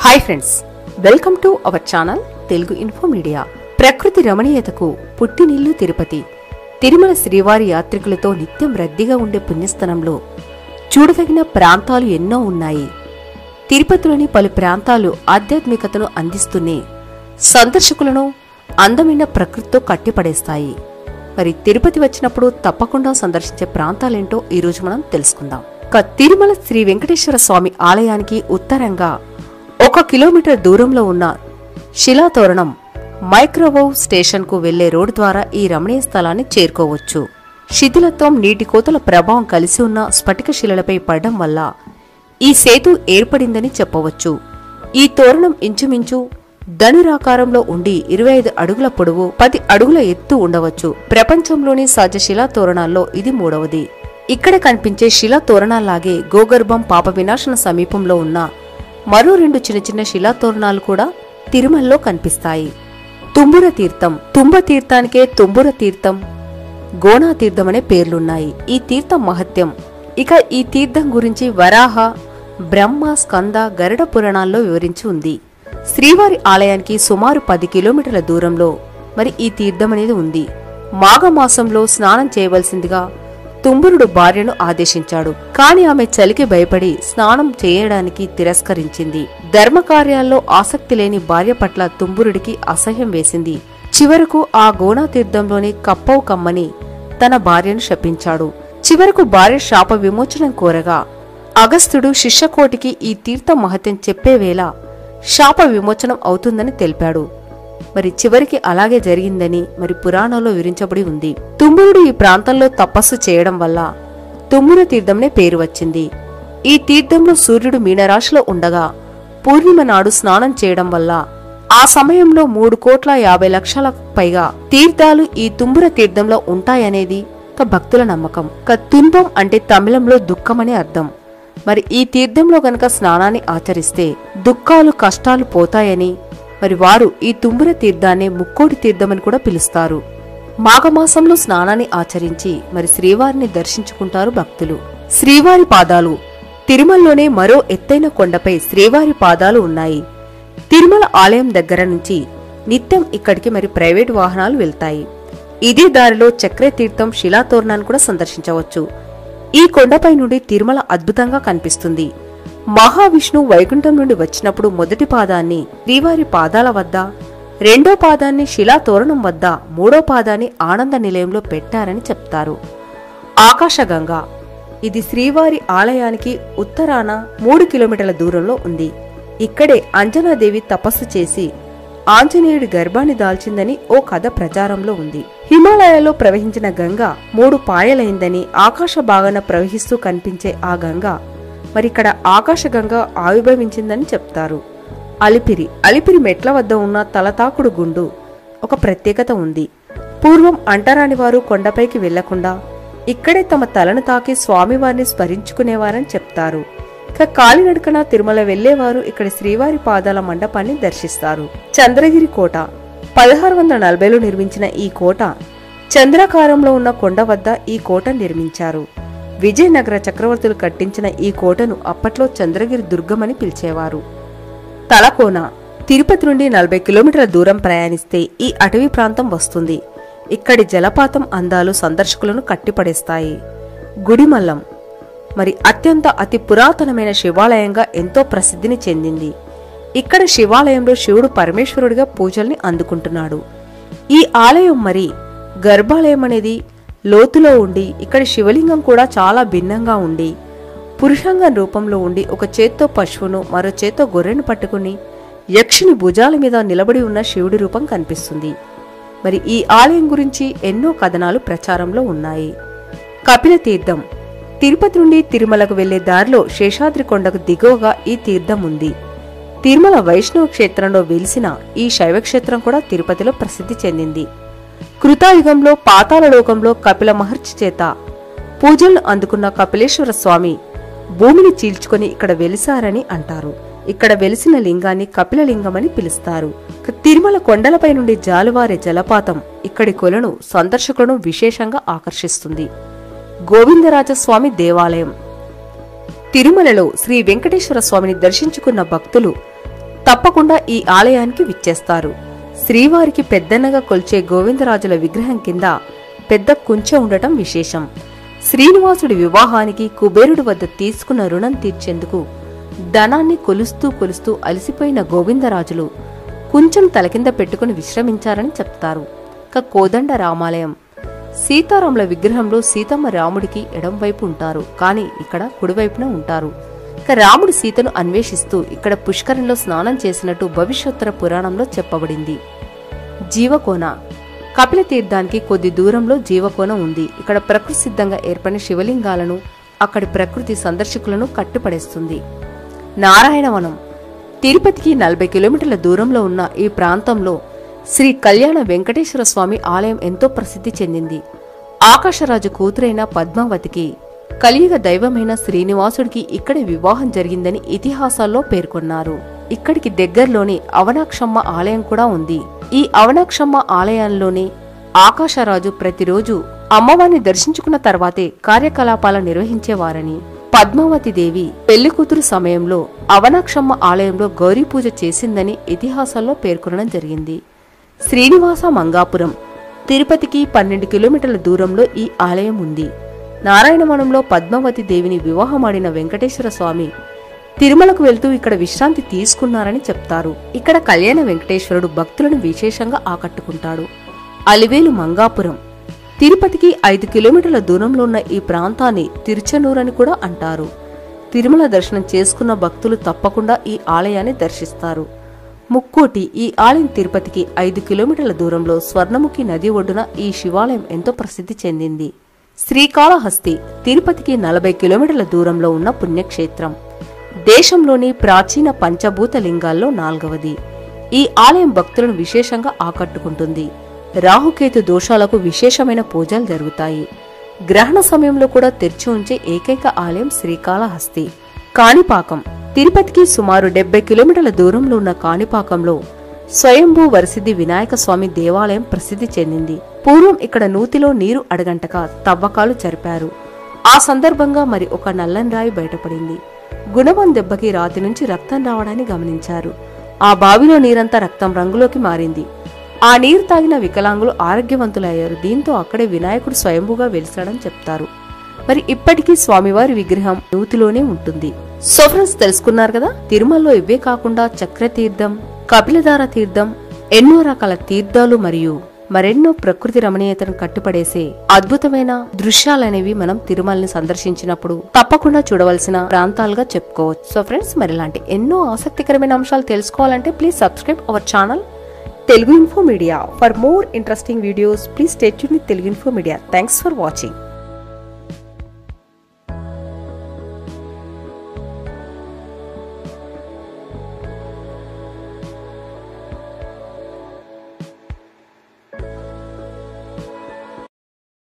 Hi friends, welcome to our channel Telugu info media. ప్రకృతి రమణీయతకు పుట్టినిల్లు తిరుపతి. తిరుమల శ్రీవారి యాత్రికులతో నిత్యం రద్దీగా ఉండే పుణ్యస్థలంలో చూడదగిన ప్రాంతాలు ఎన్నో ఉన్నాయి. తిరుపతిలోని పలు ప్రాంతాలు ఆధ్యాత్మికతను అందిస్తూనే సందర్శకులను అందమైన ప్రకృతితో కట్టిపడేస్తాయి. మరి తిరుపతి వచ్చినప్పుడు తప్పకుండా సందర్శించే ప్రాంతాలేంటో ఈరోజు మనం తెలుసుకుందాం. తిరుమల శ్రీ వెంకటేశ్వర స్వామి ఆలయానికి ఉత్తరంగా 1 కిలోమీటర్ దూరంలో ఉన్న శిలాతోరణం మైక్రోవేవ్ స్టేషన్ కు వెళ్లే రోడ్డు ద్వారా ఈ రమణీయ స్థలాన్ని చేరుకోవచ్చు. శిథిలత్వం, నీటి కోతల ప్రభావం కలిసి ఉన్న స్ఫటిక శిలలపై పడడం వల్ల ఈ సేతు ఏర్పడిందని చెప్పవచ్చు. ఈ తోరణం ఇంచుమించు ధనురాకారంలో ఉండి 25 అడుగుల పొడవు, 10 అడుగుల ఎత్తు ఉండవచ్చు. ప్రపంచంలోని సహజ శిలా తోరణాల్లో ఇది 3వది. ఇక్కడ కనిపించే శిలా తోరణాల్లాగే గోగర్భం, పాప వినాశన సమీపంలో ఉన్న మరో 2 చిన్న చిన్న శిలా తోరణాలు కూడా తిరుమలలో కనిపిస్తాయి. తుంబుర తీర్థం, తుంబ తీర్థానికే తుంబుర తీర్థం, గోనా తీర్థం అనే పేర్లున్నాయి. ఈ తీర్థం మహత్యం. ఇక ఈ తీర్థం గురించి వరాహ, బ్రహ్మ, స్కంద, గరుడ పురాణాల్లో వివరించి ఉంది. శ్రీవారి ఆలయానికి సుమారు 10 కిలోమీటర్ల దూరంలో మరి ఈ తీర్థం అనేది ఉంది. మాఘమాసంలో స్నానం చేయవలసిందిగా తుంబురుడు భార్యను ఆదేశించాడు. కాని ఆమె చలికి భయపడి స్నానం చేయడానికి తిరస్కరించింది. ధర్మకార్యాల్లో ఆసక్తి లేని భార్య పట్ల తుంబురుడికి అసహ్యం వేసింది. చివరకు ఆ గోనా తీర్థంలోని కప్పవు కమ్మని తన భార్యను శపించాడు. చివరకు భార్య శాప విమోచనం కోరగా అగస్త్యుడు శిష్యకోటికి ఈ తీర్థం మహత్యం చెప్పేవేళ శాప విమోచనం అవుతుందని తెలిపాడు. మరి చివరికి అలాగే జరిగిందని మరి పురాణంలో వివరించబడి ఉంది. తుంబురుడు ఈ ప్రాంతంలో తపస్సు చేయడం వల్ల తుమ్ముర తీర్థంనే పేరు వచ్చింది. ఈ తీర్థంలో సూర్యుడు మీనరాశిలో ఉండగా పూర్ణిమ నాడు స్నానం చేయడం వల్ల ఆ సమయంలో 3,50,00,000 పైగా తీర్థాలు ఈ తుంబుర తీర్థంలో ఉంటాయనేది భక్తుల నమ్మకం. తుంబం అంటే తమిళంలో దుఃఖమని అర్థం. మరి ఈ తీర్థంలో గనక స్నానాన్ని ఆచరిస్తే దుఃఖాలు, కష్టాలు పోతాయని మరి వారు ఈ తుంబుర తీర్థాన్ని ముక్కోటి తీర్థమని కూడా పిలుస్తారు. మాఘమాసంలో స్నానాన్ని ఆచరించి మరి శ్రీవారిని దర్శించుకుంటారు భక్తులు. శ్రీవారి పాదాలు. తిరుమలలోనే మరో ఎత్తైన కొండపై శ్రీవారి పాదాలు ఉన్నాయి. తిరుమల ఆలయం దగ్గర నుంచి నిత్యం ఇక్కడికి మరి ప్రైవేటు వాహనాలు వెళ్తాయి. ఇదే దారిలో చక్రతీర్థం, శిలాతోరణాన్ని కూడా సందర్శించవచ్చు. ఈ కొండపై నుండి తిరుమల అద్భుతంగా కనిపిస్తుంది. మహావిష్ణు వైకుంఠం నుండి వచ్చినప్పుడు మొదటి పాదాన్ని శ్రీవారి పాదాల వద్ద, 2వ పాదాన్ని శిలాతోరణం వద్ద, 3వ పాదాన్ని ఆనంద నిలయంలో పెట్టారని చెప్తారు. ఆకాశగంగా. ఇది శ్రీవారి ఆలయానికి ఉత్తరాన 3 కిలోమీటర్ల దూరంలో ఉంది. ఇక్కడే అంజనాదేవి తపస్సు చేసి ఆంజనేయుడి గర్భాన్ని దాల్చిందని ఓ కథ ప్రచారంలో ఉంది. హిమాలయాల్లో ప్రవహించిన గంగ 3 పాయలైందని, ఆకాశ భాగాన ప్రవహిస్తూ కనిపించే ఆ గంగ మరి ఇక్కడ ఆకాశగంగా ఆవిర్భవించిందని చెప్తారు. అలిపిరి. అలిపిరి మెట్ల వద్ద ఉన్న తలతాకుడు గుండు ఒక ప్రత్యేకత ఉంది. పూర్వం అంటరాని వారు కొండపైకి వెళ్లకుండా ఇక్కడే తమ తలను తాకి స్వామివారిని స్మరించుకునేవారని చెప్తారు. ఇక కాలినడకన తిరుమల వెళ్లేవారు ఇక్కడ శ్రీవారి పాదాల మండపాన్ని దర్శిస్తారు. చంద్రగిరి కోట. 1640లో నిర్మించిన ఈ కోట చంద్రాకారంలో ఉన్న కొండ వద్ద ఈ కోట నిర్మించారు. విజయనగర చక్రవర్తులు కట్టించిన ఈ కోటను అప్పట్లో చంద్రగిరి దుర్గమని పిలిచేవారు. తలకోన. తిరుపతి నుండి 40 కిలోమీటర్ల దూరం ప్రయాణిస్తే ఈ అటవీ ప్రాంతం వస్తుంది. ఇక్కడి జలపాతం అందాలు సందర్శకులను కట్టిపడేస్తాయి. గుడిమల్లం. మరి అతి పురాతనమైన శివాలయంగా ఎంతో ప్రసిద్ధిని చెందింది. ఇక్కడ శివాలయంలో శివుడు పరమేశ్వరుడిగా పూజల్ని అందుకుంటున్నాడు. ఈ ఆలయం మరి గర్భాలయం అనేది లోతులో ఉండి ఇక్కడ శివలింగం కూడా చాలా భిన్నంగా ఉండి పురుషాంగం రూపంలో ఉండి ఒక చేత్తో పశువును, మరో చేత్తో గొర్రెను పట్టుకుని యక్షిని భుజాల మీద నిలబడి ఉన్న శివుడి రూపం కనిపిస్తుంది. మరి ఈ ఆలయం గురించి ఎన్నో కథనాలు ప్రచారంలో ఉన్నాయి. కపిల తీర్థం. తిరుపతి నుండి తిరుమలకు వెళ్లే దారిలో శేషాద్రి కొండకు దిగువగా ఈ తీర్థం ఉంది. తిరుమల వైష్ణవ క్షేత్రంలో వెలిసిన ఈ శైవక్షేత్రం కూడా తిరుపతిలో ప్రసిద్ధి చెందింది. కృతాయుగంలో పాతాళలోకంలో కపిల మహర్షి చేత పూజలను అందుకున్న కపిలేశ్వర స్వామి భూమిని చీల్చుకొని ఇక్కడ వెలిసారని అంటారు. ఇక్కడ వెలిసిన లింగాన్ని కపిలలింగమని పిలుస్తారు. తిరుమల కొండలపై నుండి జాలువారే జలపాతం ఇక్కడి కొలను సందర్శకులను విశేషంగా ఆకర్షిస్తుంది. గోవిందరాజస్వామి దేవాలయం. తిరుమలలో శ్రీ వెంకటేశ్వర స్వామిని దర్శించుకున్న భక్తులు తప్పకుండా ఈ ఆలయానికి విచ్చేస్తారు. శ్రీవారికి పెద్దన్నగా కొల్చే గోవిందరాజుల విగ్రహం కింద పెద్ద కుంచె ఉండటం విశేషం. శ్రీనివాసుడి వివాహానికి కుబేరుడి వద్ద తీసుకున్న రుణం తీర్చేందుకు ధనాన్ని కొలుస్తూ అలసిపోయిన గోవిందరాజులు కుంచెం తలకింద పెట్టుకుని విశ్రమించారని చెప్తారు. కోదండ రామాలయం. సీతారాముల విగ్రహంలో సీతమ్మ రాముడికి ఎడంవైపు ఉంటారు, కానీ ఇక్కడ కుడివైపున ఉంటారు. రాముడు సీతను అన్వేషిస్తూ ఇక్కడ పుష్కరంలో స్నానం చేసినట్టు భవిష్యోత్తర పురాణంలో చెప్పబడింది. జీవకోన. కపిల తీర్థానికి కొద్ది దూరంలో జీవకోన ఉంది. ఇక్కడ ప్రకృతి సిద్ధంగా ఏర్పడిన శివలింగాలను అక్కడి ప్రకృతి సందర్శకులను కట్టిపడేస్తుంది. నారాయణవనం. తిరుపతికి 40 కిలోమీటర్ల దూరంలో ఉన్న ఈ ప్రాంతంలో శ్రీ కళ్యాణ వెంకటేశ్వర స్వామి ఆలయం ఎంతో ప్రసిద్ధి చెందింది. ఆకాశరాజు కూతురైన పద్మావతికి కలియుగ దైవమైన శ్రీనివాసుడికి ఇక్కడే వివాహం జరిగిందని ఇతిహాసాల్లో పేర్కొన్నారు. ఇక్కడికి దగ్గరలోని అవనాక్షమ్మ ఆలయం కూడా ఉంది. ఈ అవనాక్షమ్మ ఆలయంలోనే ఆకాశరాజు ప్రతిరోజు అమ్మవారిని దర్శించుకున్న తర్వాతే కార్యకలాపాలు నిర్వహించేవారని, పద్మావతి దేవి పెళ్లికూతురు సమయంలో అవనాక్షమ్మ ఆలయంలో గౌరీ పూజ చేసిందని ఇతిహాసాల్లో పేర్కొనడం జరిగింది. శ్రీనివాస మంగాపురం. తిరుపతికి 12 కిలోమీటర్ల దూరంలో ఈ ఆలయం ఉంది. నారాయణవనంలో పద్మావతి దేవిని వివాహమాడిన వెంకటేశ్వర స్వామి తిరుమలకు వెళ్తూ ఇక్కడ విశ్రాంతి తీసుకున్నారని చెప్తారు. ఇక్కడ కళ్యాణ వెంకటేశ్వరుడు భక్తులను విశేషంగా ఆకట్టుకుంటాడు. అలివేలు మంగాపురం. తిరుపతికి 5 కిలోమీటర్ల దూరంలో ఉన్న ఈ ప్రాంతాన్ని తిరుచనూరు అని కూడా అంటారు. తిరుమల దర్శనం చేసుకున్న భక్తులు తప్పకుండా ఈ ఆలయాన్ని దర్శిస్తారు. ముక్కోటి. ఈ ఆలయం తిరుపతికి 5 కిలోమీటర్ల దూరంలో స్వర్ణముఖి నది ఒడ్డున ఈ శివాలయం ఎంతో ప్రసిద్ధి చెందింది. శ్రీకాళహస్తి. తిరుపతికి 40 కిలోమీటర్ల దూరంలో ఉన్న పుణ్యక్షేత్రం. దేశంలోని ప్రాచీన పంచభూత లింగాల్లో 4వది. ఈ ఆలయం భక్తులను విశేషంగా ఆకట్టుకుంటుంది. రాహుకేతు దోషాలకు విశేషమైన పూజలు జరుగుతాయి. గ్రహణ సమయంలో కూడా తెరిచి ఉంచే ఏకైక ఆలయం శ్రీకాళహస్తి. కాణిపాకం. తిరుపతికి సుమారు 70 కిలోమీటర్ల దూరంలో ఉన్న కాణిపాకంలో స్వయంభూ వరసిద్ధి వినాయక స్వామి దేవాలయం ప్రసిద్ధి చెందింది. పూర్వం ఇక్కడ నూతిలో నీరు అడగంటగా తవ్వకాలు జరిపారు. ఆ సందర్భంగా మరి ఒక నల్లని రాయి బయటపడింది. గుణవం దెబ్బకి రాతి నుంచి రక్తం రావడాన్ని గమనించారు. ఆ బావిలో నీరంతా రక్తం రంగులోకి మారింది. ఆ నీరు తాగిన వికలాంగులు ఆరోగ్యవంతులయ్యారు. దీంతో అక్కడే వినాయకుడు స్వయంభూగా వెలిసాడని చెప్తారు. మరి ఇప్పటికీ స్వామివారి విగ్రహం నూతిలోనే ఉంటుంది. సో ఫ్రెండ్స్, తెలుసుకున్నారు కదా, తిరుమలలో ఇవే కాకుండా చక్రతీర్థం, కపిలధార తీర్థం, ఎన్నో రకాల తీర్థాలు మరియు మరెన్నో ప్రకృతి రమణీయతను కట్టుపడేసే అద్భుతమైన దృశ్యాలనేవి మనం తిరుమలని సందర్శించినప్పుడు తప్పకుండా చూడవలసిన ప్రాంతాలుగా చెప్పుకోవచ్చు. సో ఫ్రెండ్స్, మరి ఇలాంటి ఎన్నో ఆసక్తికరమైన అంశాలు తెలుసుకోవాలంటే please subscribe our channel Telugu Info Media. For more interesting videos, please stay tuned with Telugu Info Media. Thanks for watching.